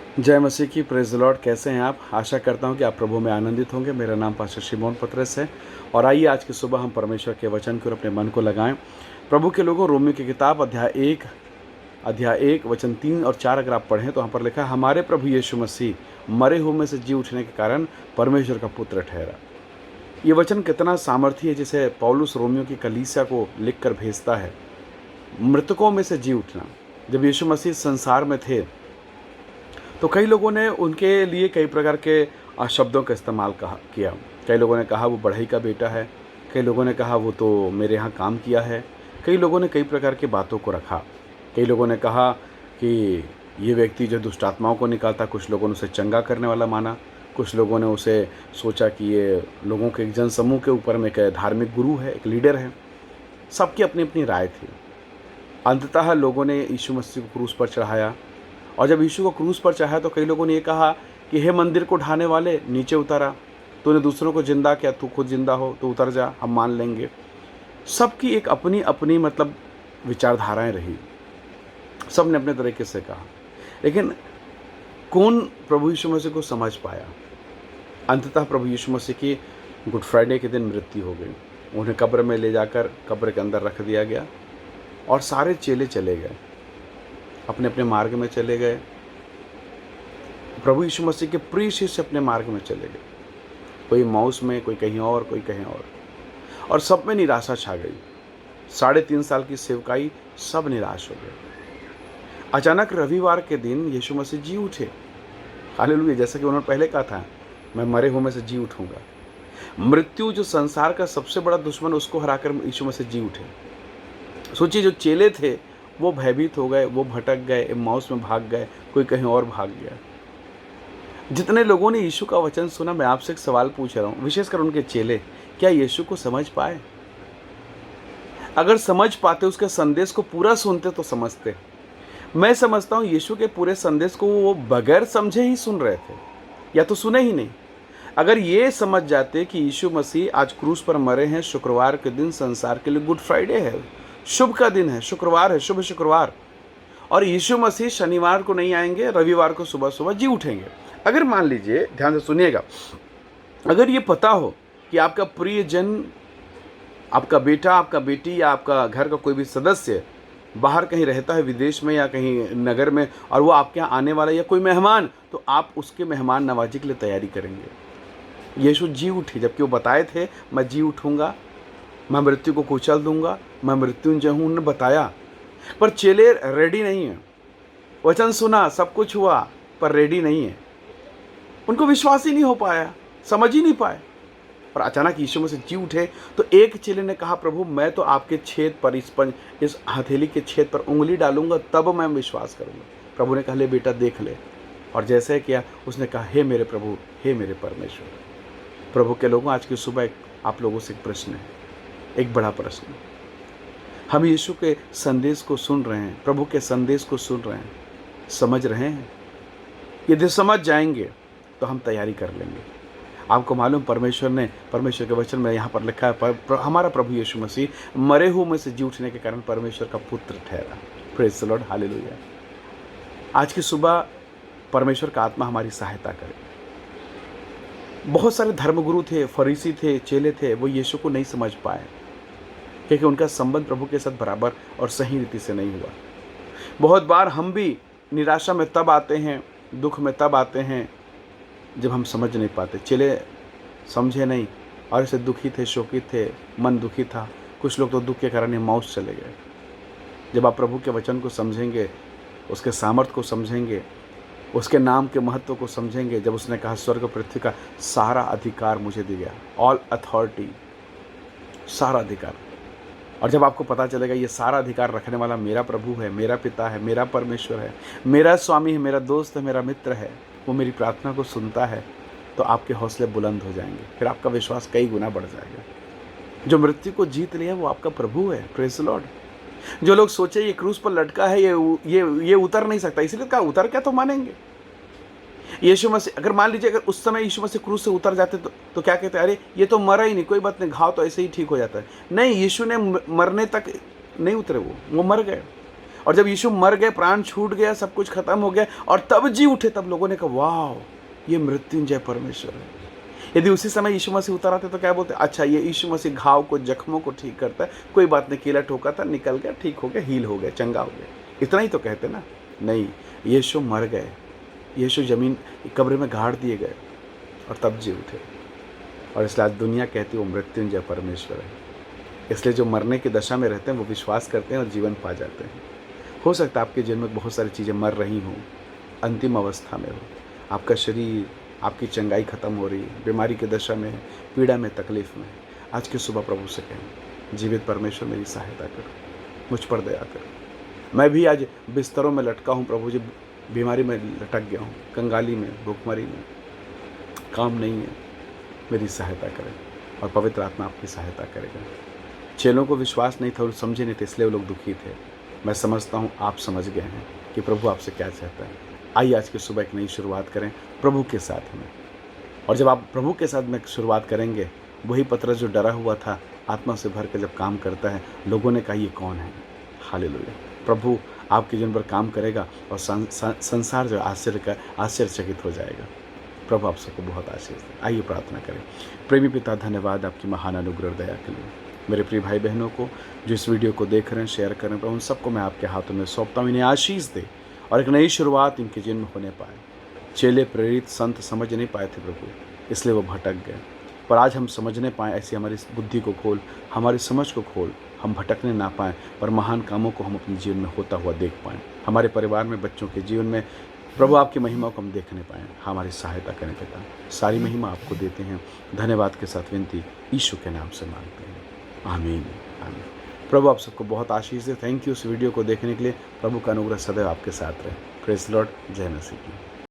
जय मसीह की, praise the Lord. कैसे हैं आप? आशा करता हूं कि आप प्रभु में आनंदित होंगे। मेरा नाम पास्टर शिमोन पतरस है और आइए आज की सुबह हम परमेश्वर के वचन की ओर अपने मन को लगाएं। प्रभु के लोगों, रोमियो की किताब अध्याय 1 वचन 3 और 4 अगर आप पढ़ें तो वहाँ पर लिखा है, हमारे प्रभु यीशु मसीह मरे हुए में से जी उठने के कारण परमेश्वर का पुत्र ठहरा। ये वचन कितना सामर्थी है, जिसे पौलुस रोमियो की कलीसिया को लिख कर भेजता है। मृतकों में से जी उठना। जब यीशु मसीह संसार में थे तो कई लोगों ने उनके लिए कई प्रकार के शब्दों का इस्तेमाल किया। कई लोगों ने कहा वो बढ़ई का बेटा है, कई लोगों ने कहा वो तो मेरे यहाँ काम किया है, कई लोगों ने कई प्रकार की बातों को रखा। कई लोगों ने कहा कि ये व्यक्ति जो दुष्ट आत्माओं को निकालता, कुछ लोगों ने उसे चंगा करने वाला माना, कुछ लोगों ने उसे सोचा कि ये लोगों के एक जनसमूह के ऊपर में एक धार्मिक गुरु है, एक लीडर है। सबकी अपनी अपनी राय थी। अंततः लोगों ने यीशु मसीह को क्रूस पर चढ़ाया और जब यीशु को क्रूस पर चढ़ाया तो कई लोगों ने ये कहा कि हे मंदिर को ढाने वाले, नीचे उतारा, तूने दूसरों को जिंदा किया, तू खुद जिंदा हो तो उतर जा, हम मान लेंगे। सबकी एक अपनी अपनी विचारधाराएं रही, सब ने अपने तरीके से कहा। लेकिन कौन प्रभु यीशु मसीह को समझ पाया? अंततः प्रभु यीशु मसीह की गुड फ्राइडे के दिन मृत्यु हो गई। उन्हें कब्र में ले जाकर कब्र के अंदर रख दिया गया और सारे चेले चले गए, अपने अपने मार्ग में चले गए। प्रभु यीशु मसीह के प्रिय शिष्य अपने मार्ग में चले गए, कोई माउस में, कोई कहीं और, कोई कहीं और सब में निराशा छा गई। 3.5 साल की सेवकाई, सब निराश हो गए। अचानक रविवार के दिन यीशु मसीह जी उठे। हालेलुया। जैसा कि उन्होंने पहले कहा था, मैं मरे हुए में से जी उठूंगा। मृत्यु जो संसार का सबसे बड़ा दुश्मन, उसको हराकर यीशु मसीह जी उठे। सोचिए, जो चेले थे वो भयभीत हो गए, वो भटक गए, एम्माउस में भाग गए, कोई कहीं और भाग गया। जितने लोगों ने यीशु का वचन सुना, मैं आपसे एक सवाल पूछ रहा हूँ, विशेषकर उनके चेले, क्या यीशु को समझ पाए? अगर समझ पाते, उसके संदेश को पूरा सुनते तो समझते। मैं समझता हूँ यीशु के पूरे संदेश को वो बगैर समझे ही सुन रहे थे, या तो सुने ही नहीं। अगर ये समझ जाते कि यीशु मसीह आज क्रूस पर मरे हैं, शुक्रवार के दिन संसार के लिए गुड फ्राइडे है, शुभ का दिन है, शुक्रवार है, शुभ शुक्रवार, और यीशु मसीह शनिवार को नहीं आएंगे, रविवार को सुबह सुबह जी उठेंगे। अगर मान लीजिए, ध्यान से सुनिएगा, अगर ये पता हो कि आपका प्रियजन, आपका बेटा, आपका बेटी या आपका घर का कोई भी सदस्य बाहर कहीं रहता है, विदेश में या कहीं नगर में, और वो आपके यहाँ आने वाला है या कोई मेहमान, तो आप उसके मेहमान नवाजी के लिए तैयारी करेंगे। यीशु जी उठे, जबकि वो बताए थे मैं जी उठूंगा, मैं मृत्यु को कुचल दूंगा, मैं मृत्युंजय हूँ, उन्होंने बताया। पर चेले रेडी नहीं है। वचन सुना, सब कुछ हुआ, पर रेडी नहीं है। उनको विश्वास ही नहीं हो पाया, समझ ही नहीं पाए। और अचानक यीशु मसीह जी उठे तो एक चेले ने कहा, प्रभु मैं तो आपके छेद पर, इस हथेली के छेद पर उंगली डालूंगा, तब मैं विश्वास करूंगा। प्रभु ने कहा, ले बेटा देख ले। और जैसे किया, उसने कहा, हे मेरे प्रभु, हे मेरे परमेश्वर। प्रभु के लोगों, आज की सुबह आप लोगों से एक प्रश्न है, एक बड़ा प्रश्न। हम यीशु के संदेश को सुन रहे हैं, प्रभु के संदेश को सुन रहे हैं, समझ रहे हैं? यदि समझ जाएंगे तो हम तैयारी कर लेंगे। आपको मालूम, परमेश्वर के वचन में यहाँ पर लिखा है, हमारा प्रभु यीशु मसीह मरे हुए में से जी उठने के कारण परमेश्वर का पुत्र ठहरा। Praise the Lord, hallelujah. आज की सुबह परमेश्वर का आत्मा हमारी सहायता करे। बहुत सारे धर्मगुरु थे, फरीसी थे, चेले थे, वो यीशु को नहीं समझ पाए, क्योंकि उनका संबंध प्रभु के साथ बराबर और सही रीति से नहीं हुआ। बहुत बार हम भी निराशा में तब आते हैं, दुख में तब आते हैं जब हम समझ नहीं पाते। चेले समझे नहीं और ऐसे दुखी थे, शोकित थे, मन दुखी था। कुछ लोग तो दुख के कारण एम्माउस चले गए। जब आप प्रभु के वचन को समझेंगे, उसके सामर्थ्य को समझेंगे, उसके नाम के महत्व को समझेंगे, जब उसने कहा स्वर्ग पृथ्वी का सारा अधिकार मुझे दिया गया, ऑल अथॉरिटी, सारा अधिकार, और जब आपको पता चलेगा ये सारा अधिकार रखने वाला मेरा प्रभु है, मेरा पिता है, मेरा परमेश्वर है, मेरा स्वामी है, मेरा दोस्त है, मेरा मित्र है, वो मेरी प्रार्थना को सुनता है, तो आपके हौसले बुलंद हो जाएंगे। फिर आपका विश्वास कई गुना बढ़ जाएगा। जो मृत्यु को जीत लिया वो आपका प्रभु है। Praise the Lord. जो लोग सोचे ये क्रूस पर लटका है, ये उतर नहीं सकता, इसलिए कहा उतर क्या तो मानेंगे। यीशु मसीह, अगर मान लीजिए अगर उस समय यीशु मसीह क्रूस से उतर जाते तो क्या कहते, अरे ये तो मरा ही नहीं, कोई बात नहीं, घाव तो ऐसे ही ठीक हो जाता है। नहीं, यीशु ने मरने तक नहीं उतरे, वो मर गए। और जब यीशु मर गए, प्राण छूट गया, सब कुछ खत्म हो गया और तब जी उठे, तब लोगों ने कहा वाह, ये मृत्युंजय परमेश्वर है। यदि उसी समय यीशु मसीह उतर आते तो क्या बोलते, अच्छा ये यीशु मसीह घाव को, जख्मों को ठीक करता है, कोई बात नहीं, कीला ठोका था, निकल गया, ठीक हो गया, हील हो गया, चंगा हो गया, इतना ही तो कहते ना। नहीं, यीशु मर गए, यीशु जमीन कब्र में गाड़ दिए गए और तब जी उठे। और इसलिए आज दुनिया कहती है वो मृत्युंजय परमेश्वर है। इसलिए जो मरने की दशा में रहते हैं वो विश्वास करते हैं और जीवन पा जाते हैं। हो सकता है आपके जीवन में बहुत सारी चीज़ें मर रही हों, अंतिम अवस्था में हो, आपका शरीर, आपकी चंगाई खत्म हो रही, बीमारी की दशा में है, पीड़ा में, तकलीफ में। आज की सुबह प्रभु से कहें, जीवित परमेश्वर मेरी सहायता करो, मुझ पर दया करो। मैं भी आज बिस्तरों में लटका हूँ प्रभु जी, बीमारी में लटक गया हूँ, कंगाली में, भूखमरी में, काम नहीं है, मेरी सहायता करें। और पवित्र आत्मा आपकी सहायता करेगा। चेलों को विश्वास नहीं था और समझे नहीं थे, इसलिए वो लोग दुखी थे। मैं समझता हूँ आप समझ गए हैं कि प्रभु आपसे क्या चाहता है। आइए आज की सुबह एक नई शुरुआत करें प्रभु के साथ में। और जब आप प्रभु के साथ में शुरुआत करेंगे, वही पतरस जो डरा हुआ था, आत्मा से भर कर जब काम करता है, लोगों ने कहा ये कौन है। हालेलुया। प्रभु आपके जीवन पर काम करेगा और संसार जो आश्चर्यचकित हो जाएगा। प्रभु आप सबको बहुत आशीष दे। आइए प्रार्थना करें। प्रेमी पिता, धन्यवाद आपकी महान अनुग्रह दया के लिए। मेरे प्रिय भाई बहनों को जो इस वीडियो को देख रहे हैं, शेयर कर रहे हैं, उन सबको मैं आपके हाथों में सौंपता हूँ। इन्हें आशीष दे और एक नई शुरुआत इनके जीवन में होने पाए। चेले, प्रेरित, संत समझ नहीं पाए थे प्रभु, इसलिए वो भटक गए। पर आज हम समझने पाएँ, ऐसी हमारी बुद्धि को खोल, हमारी समझ को खोल, हम भटकने ना पाएँ, पर महान कामों को हम अपने जीवन में होता हुआ देख पाएँ। हमारे परिवार में, बच्चों के जीवन में प्रभु आपकी महिमा को हम देखने पाएँ। हमारी सहायता करें पिता। सारी महिमा आपको देते हैं। धन्यवाद के साथ विनती यीशु के नाम से मांगते हैं। आमीन, आमीन। प्रभु आप सबको बहुत आशीष दे। थैंक यू इस वीडियो को देखने के लिए। प्रभु का अनुग्रह सदैव आपके साथ रहे। Praise the Lord. जय मसीह की।